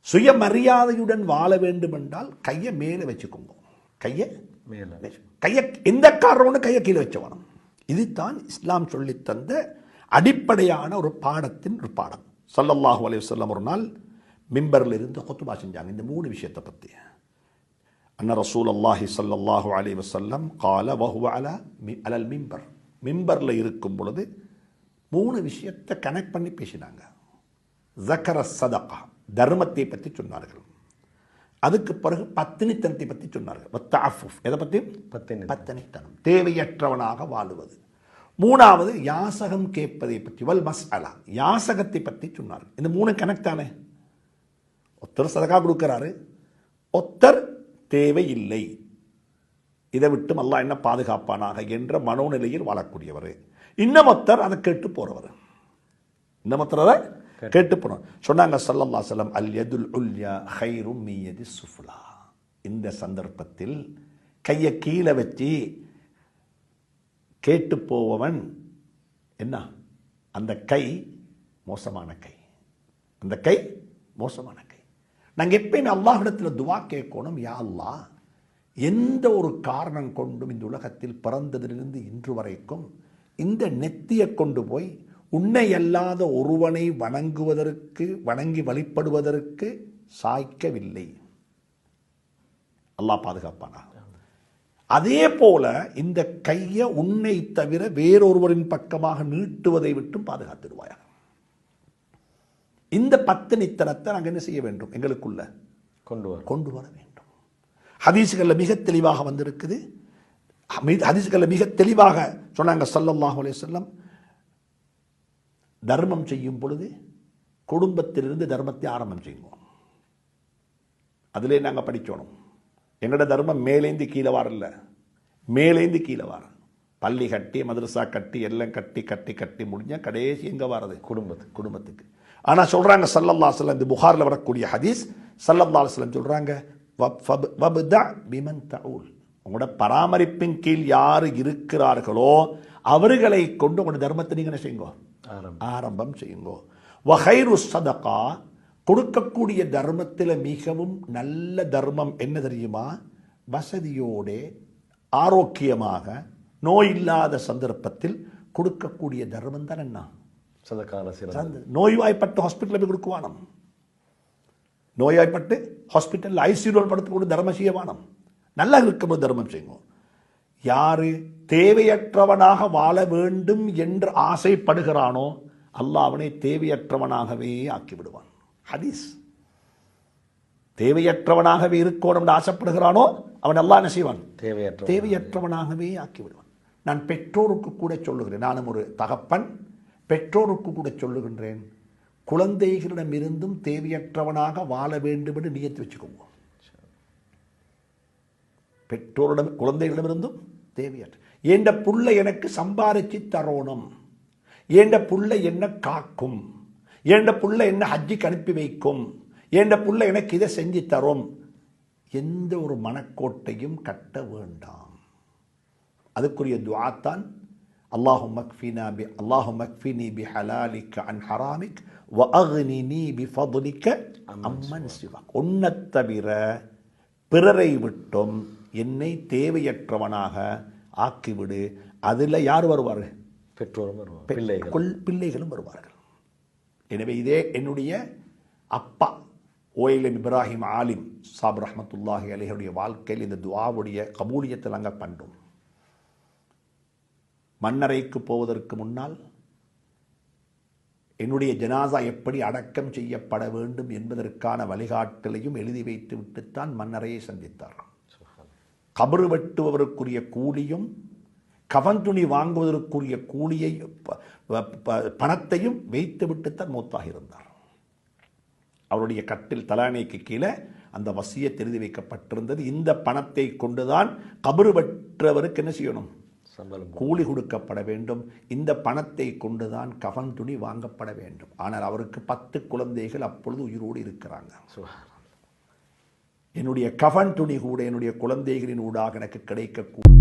சுயமரியாதையுடன் வாழ வேண்டும் என்றால் கையை மேலே வச்சுக்கோங்க. கையை மேலே, கையை எந்த காரணம் கையை கீழே வச்ச வேணும். இதுதான் இஸ்லாம் சொல்லி தந்த அடிப்படையான ஒரு பாடத்தின் ஒரு பாடம். ஸல்லல்லாஹு அலைஹி வஸல்லம் ஒரு நாள் மிம்பரில் இருந்து குத்பா செஞ்சாங்க இந்த 3 விஷயத்தை பற்றி. அன்ன ரசூலுல்லாஹி ஸல்லல்லாஹு அலைஹி வஸல்லம் قال وهو على المنبر, மிம்பரில் இருக்கும் பொழுது 3 விஷயத்தை கனெக்ட் பண்ணி பேசினாங்க. ذكر الصدقة, தர்மத்தை பற்றி சொன்னார்கள். அதுக்கு பிறகு பத்தினித்தனத்தை பற்றி சொன்னார்கள். வத்தஅஃபுஃப், எதை பற்றி? பத்தினித்தனம், தேவையற்றவனாக வாழுவது. 3வது யாசகம் கேட்பதை பற்றி, வல் மஸ்அலா, யாசகத்தை பற்றி சொன்னார்கள். இந்த 3 கனெக்ட் தானே. ஒருத்தர் சதகா கொடுக்கிறாரு, ஒருத்தர் தேவை இல்லை, இதை விட்டு அல்லாஹ் என்ன பாதுகாப்பானாக என்ற மனோநிலையில் வாழக்கூடியவர். இன்னமொத்தர் அதை கேட்டு போறவர், இன்னமொத்தர் அதை கேட்டு போறோம். சொன்னாங்க ஸல்லல்லாஹு அலைஹி வஸல்லம், அல் யதுல் உல்யா கைரும் மின் யதி சுஃப்லா. இந்த சந்தர்ப்பத்தில் கையை கீழே வச்சு கேட்டு போவவன் என்ன, அந்த கை மோசமான கை, அந்த கை மோசமான கை. நாங்கள் எப்பயுமே அல்லாஹ்விடத்தில் துவா கேட்கணும், யா அல்லாஹ், எந்த ஒரு காரணம் கொண்டும் இந்த உலகத்தில் பிறந்ததிலிருந்து இன்று வரைக்கும் இந்த நெத்தியை கொண்டு போய் உன்னை அல்லாத ஒருவனை வணங்குவதற்கு, வணங்கி வழிபடுவதற்கு சாய்க்கவில்லை. அல்லாஹ் பாதுகாப்பானா. அதே போல இந்த கையை உன்னை தவிர வேறொருவரின் பக்கமாக நீட்டுவதை விட்டும் பாதுகாத்துடுவாயா. இந்த பத்தினித்தனத்தை நாங்கள் என்ன செய்ய வேண்டும், எங்களுக்குள்ள கொண்டு வர வேண்டும். ஹதீஸ்களில் மிக தெளிவாக வந்திருக்குது. ஹதீஸ்களில் மிக தெளிவாக சொன்னாங்க ஸல்லல்லாஹு அலைஹி வஸல்லம், தர்மம் செய்யும் பொழுது குடும்பத்திலிருந்து தர்மத்தை ஆரம்பம் செய்வோம். அதிலே நாங்கள் படிக்கணும். எங்களோட தர்மம் மேலேந்து கீழே வரல, மேலேந்து கீழே வர. பள்ளி கட்டி, மதரசா கட்டி, எல்லாம் கட்டி கட்டி கட்டி முடிஞ்சா கடைசி எங்கே வர்றது, குடும்பத்துக்கு. ஆனால் சொல்கிறாங்க ஸல்லல்லாஹு அலைஹி வஸல்லம், இந்த புகாரில் வரக்கூடிய ஹதீஸ், ஸல்லல்லாஹு அலைஹி வஸல்லம் சொல்கிறாங்க, வப்தா பிமன் தஊல், உங்களோட பராமரிப்பின் கீழ் யார் இருக்கிறார்களோ அவர்களை கொண்டு உங்களோட தர்மத்தை நீங்கள் என்ன செய்யுங்க, ஆரம்பம் செய்யுங்க. வகைரு சதகா, கொடுக்கக்கூடிய தர்மத்தில் மிகவும் நல்ல தர்மம் என்ன தெரியுமா, வசதியோட ஆரோக்கியமாக நோய் இல்லாத சந்தர்ப்பத்தில் கொடுக்கக்கூடிய தர்மம் தான் என்ன, நோய்வாய்ப்பட்டு ஹாஸ்பிட்டலில் போய் கொடுக்குவானம், நோய்வாய்ப்பட்டு ஹாஸ்பிட்டலில் ஐசியூவில் படுத்துக்கொண்டு தர்மம் செய்ய வானம், நல்லா இருக்கும்போது தர்மம் செய்வோம். யாரு தேவையற்றவனாக வாழ வேண்டும் என்று ஆசைப்படுகிறானோ அல்லாஹ் அவனை தேவையற்றவனாகவே ஆக்கிவிடுவான். ஹதீஸ். தேவையற்றவனாகவே இருக்கணும் என்று ஆசைப்படுகிறானோ அவன் அல்லாஹ் என்ன செய்வான், தேவையற்றவனாகவே ஆக்கிவிடுவான். நான் பெற்றோருக்கு கூட சொல்லுகிறேன், நானும் ஒரு தகப்பன், பெற்றோருக்கு கூட சொல்லுகின்றேன், குழந்தைகளிடமிருந்தும் தேவையற்றவனாக வாழ வேண்டும் என்று நியத்து வச்சுக்கோங்க. பெற்றோரிடம் குழந்தைகளிடமிருந்தும் தேவையற்ற, ஏண்ட புள்ள எனக்கு சம்பாதிச்சு தரோணும், ஏண்ட புள்ள என்ன காக்கும், ஏண்ட புள்ள என்ன ஹஜ்ஜிக்கு அனுப்பி வைக்கும், ஏண்ட புள்ள எனக்கு இதை செஞ்சு தரும், எந்த ஒரு மனக்கோட்டையும் கட்ட வேண்டாம். அதுக்குரிய துஆத்தான், அல்லாஹும்ம க்ஃபினி பிஹலாலிக அன் ஹராமிக் வ அக்னினி பிஃபضலிக அம்மன் சிவக். உன்னைத் தவிர பிறரை விட்டும் என்னை தேவையற்றவனாக ஆக்கிவிடு. அதில் யார் வருவார்கள், பெற்றோரும் வருவார்கள், பிள்ளைகளும் வருவார்கள். எனவே இதே என்னுடைய அப்பா ஓய்லம் இப்ராஹிம் ஆலிம் சாப் ரஹ்மத்துல்லாஹி அலைஹியுடைய வாழ்க்கையில் இந்த துஆவுடைய கபூலியத்தை நாங்கள் பண்ணோம். மண்ணறைக்கு போவதற்கு முன்னால் என்னுடைய ஜனாசா எப்படி அடக்கம் செய்யப்பட வேண்டும் என்பதற்கான வழிகாட்டலையும் எழுதி வைத்து விட்டுத்தான் மண்ணறையை சந்தித்தார். கபறு வெட்டுவதற்குரிய கூலியும் கஃன் துணி வாங்குவதற்குரிய கூலியை பணத்தையும் வைத்து விட்டுத்தான் மௌத்தாக இருந்தார். அவருடைய கட்டில் தலானைக்கு கீழே அந்த வசியத் எழுதி வைக்கப்பட்டிருந்தது. இந்த பணத்தை கொண்டுதான் கபறு வெட்டுறவருக்கு என்ன செய்யணும், கூலி கொடுக்கப்பட வேண்டும். இந்த பணத்தை கொண்டுதான் கஃன் துணி வாங்கப்பட வேண்டும். ஆனால் அவருக்கு 10 குழந்தைகள் அப்பொழுது உயிரோடு இருக்கிறாங்க. என்னுடைய கஃன் துணி கூட என்னுடைய குழந்தைகளின் ஊடாக எனக்கு கிடைக்கக்கூடும்.